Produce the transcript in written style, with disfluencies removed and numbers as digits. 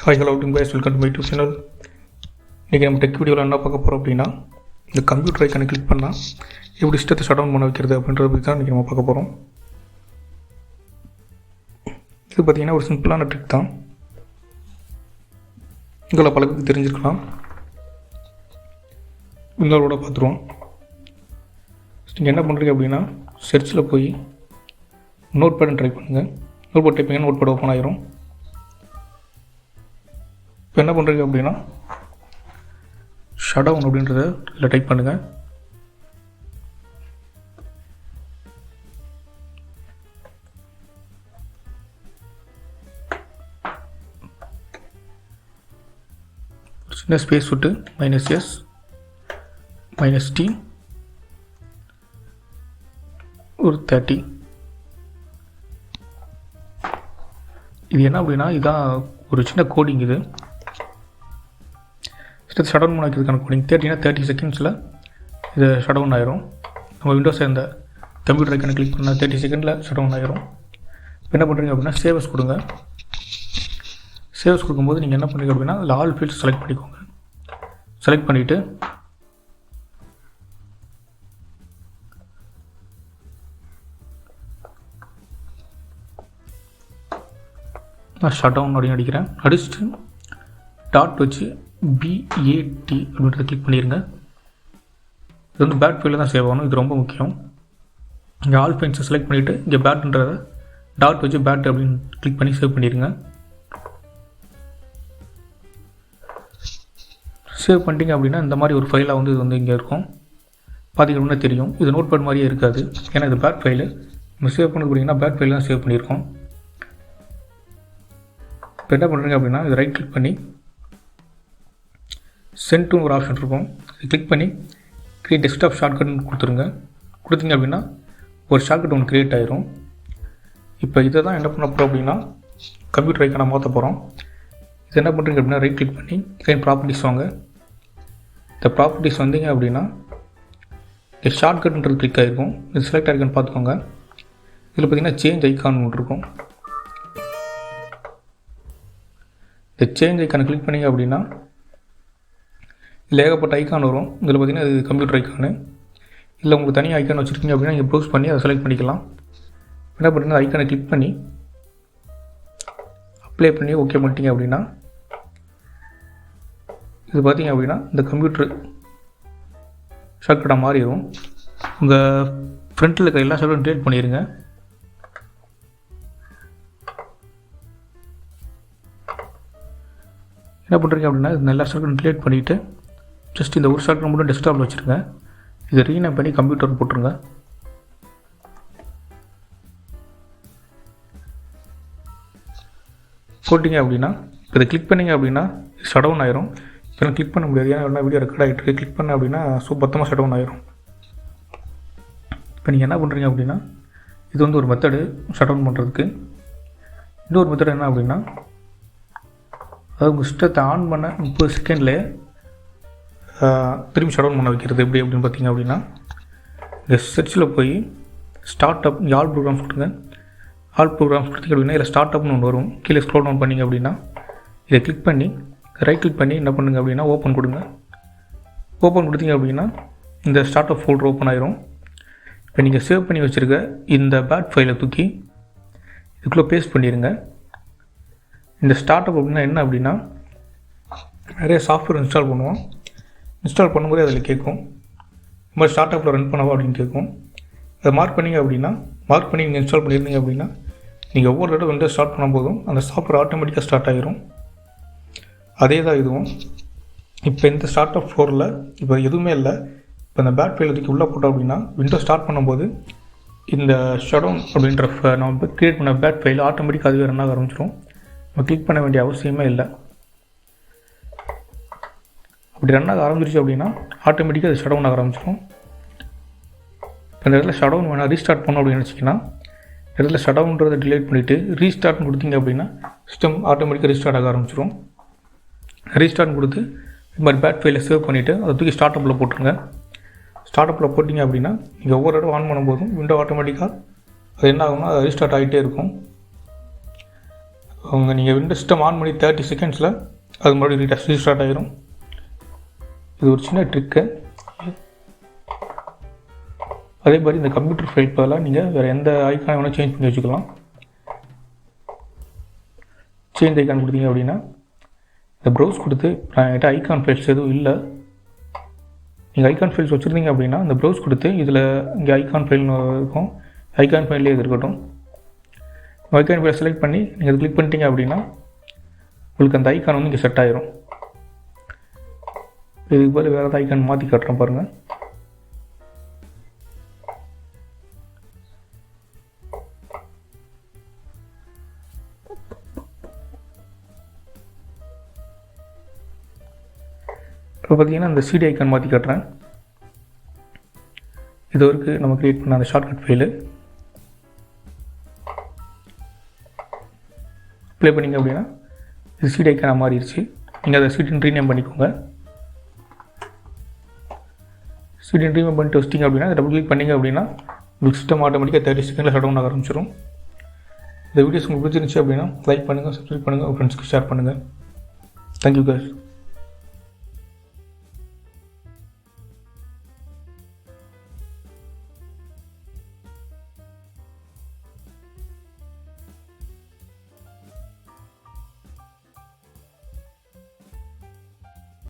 Hi hello guys, welcome to my YouTube channel. இன்றைக்கி நம்ம tech வீடியோவில் என்ன பார்க்க போகிறோம் அப்படின்னா, இந்த கம்ப்யூட்டர் ஐக்கானை கிளிக் பண்ணால் எப்படி சிஸ்டத்தை ஷட் டவுன் பண்ண வைக்கிறது அப்படின்றத பற்றி தான் இன்றைக்கி நம்ம பார்க்க போகிறோம். இது பார்த்திங்கன்னா ஒரு சிம்பிளான ட்ரிக் தான். இதில் பல பேருக்கு தெரிஞ்சிருக்கலாம். உங்களோட பார்த்துருவோம். நீங்கள் என்ன பண்ணுறீங்க அப்படின்னா, சர்ச்சில் போய் நோட்பேட் ட்ரை பண்ணுங்கள். நோட்பேட் டைப் பண்ணி நோட்பேட் ஓப்பன் ஆகிரும். இப்போ என்ன பண்ணுறீங்க அப்படின்னா, ஷட்டவுன் அப்படின்றத இதில் டைப் பண்ணுங்கள். சின்ன ஸ்பேஸ் விட்டு -s -t ஒரு 30. இது என்ன அப்படின்னா, இதுதான் ஒரு சின்ன கோடிங். இது ஷட் டவுன் பண்ண வைக்கிறதுக்கான கோடிங். 30 செகண்ட்ஸில் இது ஷட் டவுன் ஆயிரும். நம்ம விண்டோஸை இந்த கம்ப்யூட்டர் ஐக்கானை கிளிக் பண்ணால் 30 செகண்டில் ஷட் டவுன் ஆயிரும். இப்போ என்ன பண்ணுறீங்க அப்படின்னா, சேவஸ் கொடுங்க. சேவஸ் கொடுக்கும்போது நீங்கள் என்ன பண்ணுறீங்க அப்படின்னா, அதில் ஆல் ஃபீல்ட்ஸ் செலக்ட் பண்ணிக்கோங்க. செலக்ட் பண்ணிவிட்டு நான் ஷட் டவுன் அப்படின்னு அடிக்கிறேன். அடிச்சுட்டு டாட் வச்சு BAT அப்படின்றத கிளிக் பண்ணிடுங்க. இது வந்து பேட் ஃபைலில் தான் சேவ் ஆகணும். இது ரொம்ப முக்கியம். இங்கே ஆல் ஃபைல்ஸை செலக்ட் பண்ணிவிட்டு இங்கே பேட்ன்றதை டாட் வச்சு பேட் அப்படின்னு கிளிக் பண்ணி சேவ் பண்ணிடுங்க. சேவ் பண்ணிட்டீங்க அப்படின்னா இந்த மாதிரி ஒரு ஃபைலாக வந்து இது வந்து இங்கே இருக்கும். பார்த்தீங்கன்னா தெரியும், இது நோட்பேட் மாதிரியே இருக்காது. ஏன்னா இது பேட் ஃபைலு. நம்ம சேவ் பண்ணது அப்படின்னா பேட் ஃபைல் தான் சேவ் பண்ணியிருக்கோம். இப்போ என்ன பண்ணுறீங்க அப்படின்னா, இது ரைட் கிளிக் பண்ணி சென்ட்னு ஒரு ஆப்ஷன் இருக்கும். இது கிளிக் பண்ணி கிரியேட் டெஸ்க்டாப் ஷார்ட்கட்னு கொடுத்துருங்க. கொடுத்தீங்க அப்படின்னா ஒரு ஷார்ட்கட் ஒன்று க்ரியேட் ஆயிரும். இப்போ இதை தான் என்ன பண்ண போகிறோம் அப்படின்னா, கம்ப்யூட்டர் ஐக்கானை மாற்ற போகிறோம். இது என்ன பண்ணுறீங்க அப்படின்னா, ரைட் கிளிக் பண்ணி ப்ராப்பர்ட்டிஸ் வாங்க. இந்த ப்ராப்பர்ட்டிஸ் வந்தீங்க அப்படின்னா இந்த ஷார்ட்கட்ன்றது கிளிக் ஆகிருக்கும். இது செலக்ட் ஆகிருக்குன்னு பார்த்துக்கோங்க. இதில் பார்த்தீங்கன்னா சேஞ்ச் ஐக்கான் ஒன்று இருக்கும். இந்த சேஞ்ச் ஐக்கானை கிளிக் பண்ணிங்க அப்படின்னா இதில் ஏகப்பட்ட ஐக்கான் வரும். இதில் பார்த்தீங்கன்னா இது கம்ப்யூட்டர் ஐக்கானு. இல்லை உங்களுக்கு தனியாக ஐக்கான் வச்சுருக்கீங்க அப்படின்னா நீங்கள் ப்ரௌஸ் பண்ணி அதை செலக்ட் பண்ணிக்கலாம். என்ன பண்ணுறீங்கன்னா ஐக்கானை கிளிக் பண்ணி அப்ளை பண்ணி ஓகே பண்ணிட்டீங்க அப்படின்னா இது பார்த்தீங்க அப்படின்னா இந்த கம்ப்யூட்டர் ஷார்ட்கட்டாக மாறிடும். உங்கள் ஃப்ரண்ட்டில் இருக்க எல்லா ஷார்ட்கட்டும் டிலீட் பண்ணிடுங்க. என்ன பண்ணுறீங்க அப்படின்னா இது எல்லா ஷார்ட்கட்டும் டிலீட் பண்ணிவிட்டு ஜஸ்ட் இந்த ஒரு ஷார்ட்கட் மட்டும் டெஸ்க்டாப்பில் வச்சுருங்க. இதை ரீநேம் பண்ணி கம்ப்யூட்டர் போட்டுருங்க. போட்டிங்க அப்படின்னா இதை கிளிக் பண்ணிங்க அப்படின்னா ஷட் டவுன் ஆயிரும். இப்போ கிளிக் பண்ண முடியாது, ஏன்னா வீடியோ ரெக்கார்ட் ஆகிட்டு இருக்கு. கிளிக் பண்ண அப்படின்னா மொத்தமாக ஷட் டவுன் ஆயிரும். இப்போ நீங்கள் என்ன பண்ணுறீங்க அப்படின்னா, இது வந்து ஒரு மெத்தடு ஷட் டவுன் பண்ணுறதுக்கு. இன்னொரு மெத்தட் என்ன அப்படின்னா, அதாவது உங்கள் சிஸ்டத்தை ஆன் பண்ண 30 செகண்ட்லேயே திரும்பி ஷட் டவுன் பண்ண வைக்கிறது எப்படி அப்படின்னு பார்த்தீங்க அப்படின்னா, இந்த சர்ச்சில் போய் ஸ்டார்ட் அப் ஆல் ப்ரோக்ராம்ஸ் கொடுங்க. ஆல் ப்ரோக்ராம்ஸ் கொடுத்தீங்க அப்படின்னா இதில் ஸ்டார்ட் அப்னு ஒன்று வரும். கீழே ஸ்க்ரோல் டவுன் பண்ணிங்க அப்படின்னா இதை கிளிக் பண்ணி ரைட் கிளிக் பண்ணி என்ன பண்ணுங்க அப்படின்னா ஓப்பன் கொடுங்க. ஓப்பன் கொடுத்தீங்க அப்படின்னா இந்த ஸ்டார்ட் அப் ஃபோல்டர் ஓப்பன் ஆயிரும். இப்போ நீங்கள் சேவ் பண்ணி வச்சுருக்க இந்த பேட் ஃபைலை தூக்கி இதுக்குள்ளே பேஸ்ட் பண்ணிடுங்க. இந்த ஸ்டார்ட் அப் அப்படின்னா என்ன அப்படின்னா, நிறைய சாஃப்ட்வேர் இன்ஸ்டால் பண்ணுவோம். இன்ஸ்டால் பண்ணும்போது அதில் கேட்கும், இந்த மாதிரி ஸ்டார்ட் அப்பில் ரன் பண்ணவா அப்படின்னு கேட்கும். அதை மார்க் பண்ணிங்க அப்படின்னா, மார்க் பண்ணி நீங்கள் இன்ஸ்டால் பண்ணியிருந்தீங்க அப்படின்னா நீங்கள் ஒவ்வொரு தடவை விண்டோஸ் ஸ்டார்ட் பண்ணும்போதும் அந்த சாஃப்ட்வேர் ஆட்டோமேட்டிக்காக ஸ்டார்ட் ஆகிரும். அதே தான் இதுவும். இப்போ இந்த ஸ்டார்ட் அப் ஃப்ளோரில் இப்போ எதுவுமே இல்லை. இப்போ இந்த பேட் ஃபைல் இதுக்கு உள்ளே போட்டோம் அப்படின்னா விண்டோஸ் ஸ்டார்ட் பண்ணும்போது இந்த ஷட்டவுன் அப்படின்ற நம்ம க்ரியேட் பண்ண பேட் ஃபைல் ஆட்டோமேட்டிக்காக அதுவே ரன் ஆக ஆரம்பிச்சிடும். நம்ம கிளிக் பண்ண வேண்டிய அவசியமே இல்லை. அப்படி ரன் ஆக ஆரம்பிச்சிருச்சு அப்படின்னா ஆட்டோமேட்டிக்காக அது ஷட் டவுன் ஆக ஆரம்பிச்சிடும். இப்போ இந்த இடத்துல ஷட் டவுன் வேணால் ரீஸ்டார்ட் பண்ணோம் அப்படின்னு நினச்சிங்கன்னா இடத்துல ஷட் டவுன்றதை டிலீட் பண்ணிவிட்டு ரீஸ்டார்ட்னு கொடுத்தீங்க அப்படின்னா சிஸ்டம் ஆட்டோமேட்டிக்காக ரீஸ்டார்ட் ஆக ஆரம்பிச்சிடும். ரீஸ்டார்ட் கொடுத்து இது மாதிரி பேட் ஃபைலை சேவ் பண்ணிவிட்டு அதை தூக்கி ஸ்டார்ட் அப்பில் போட்டுருங்க. ஸ்டார்ட் அப்பில் போட்டிங்க அப்படின்னா நீங்கள் ஒவ்வொரு தடவை ஆன் பண்ணும்போதும் விண்டோ ஆட்டோமேட்டிக்காக அது என்ன ஆகும்னா அது ரீஸ்டார்ட் ஆகிட்டே இருக்கும். நீங்கள் விண்டோஸ் சிஸ்டம் ஆன் பண்ணி 30 செகண்ட்ஸில் அது மறுபடியும் ரீஸ்டார்ட் ஆகிரும். இது ஒரு சின்ன ட்ரிக்கு. அதே மாதிரி இந்த கம்ப்யூட்டர் ஃபைல் பதிலாக நீங்கள் வேறு எந்த ஐக்கானை வேணால் சேஞ்ச் பண்ணி வச்சுக்கலாம். சேஞ்ச் ஐக்கான் கொடுத்தீங்க அப்படின்னா இந்த ப்ரௌஸ் கொடுத்து என்கிட்ட ஐக்கான் ஃபைல்ஸ் எதுவும் இல்லை, நீங்கள் ஐக்கான் ஃபைல்ஸ் வச்சுருந்தீங்க அப்படின்னா இந்த ப்ரௌஸ் கொடுத்து இதில் இங்கே ஐக்கான் ஃபைல்னு இருக்கும், ஐக்கான் ஃபைல்லே இது இருக்கட்டும். ஐக்கான் ஃபைல் செலக்ட் பண்ணி நீங்கள் அதை கிளிக் பண்ணிட்டீங்க அப்படின்னா உங்களுக்கு அந்த ஐக்கான் வந்து இங்கே செட் ஆகிரும். இதுக்கு பதில் வேறு ஏதாவது ஐக்கான் மாற்றி காட்டுறேன் பாருங்கள். இப்போ பார்த்தீங்கன்னா அந்த சிடி ஐக்கான் மாற்றி காட்டுறேன். இது வரைக்கும் நம்ம க்ரியேட் பண்ண அந்த ஷார்ட்கட் ஃபைலு ப்ளே பண்ணிங்க அப்படின்னா இது சிடி ஐக்கானாக மாறிடுச்சு. நீங்கள் அதை சிடின்னு ரீநேம் பண்ணிக்கோங்க. சிடின்னு ரீநேம் பண்ணிட்டு வச்சிட்டிங்க அப்படின்னா டபுள் கிளிக் பண்ணிங்க அப்படின்னா உங்களுக்கு சிஸ்டம் ஆட்டோமேட்டிக்காக 30 செகண்டில் ஷட் டவுன் ஆக ஆரம்பிச்சிடும். இந்த வீடியோஸ் உங்களுக்கு பிடிச்சிருந்துச்சு அப்படின்னா லைக் பண்ணுங்கள், சப்ஸ்கிரைப் பண்ணுங்கள், உங்கள் ஃப்ரெண்ட்ஸ்க்கு ஷேர் பண்ணுங்கள். Thank you guys.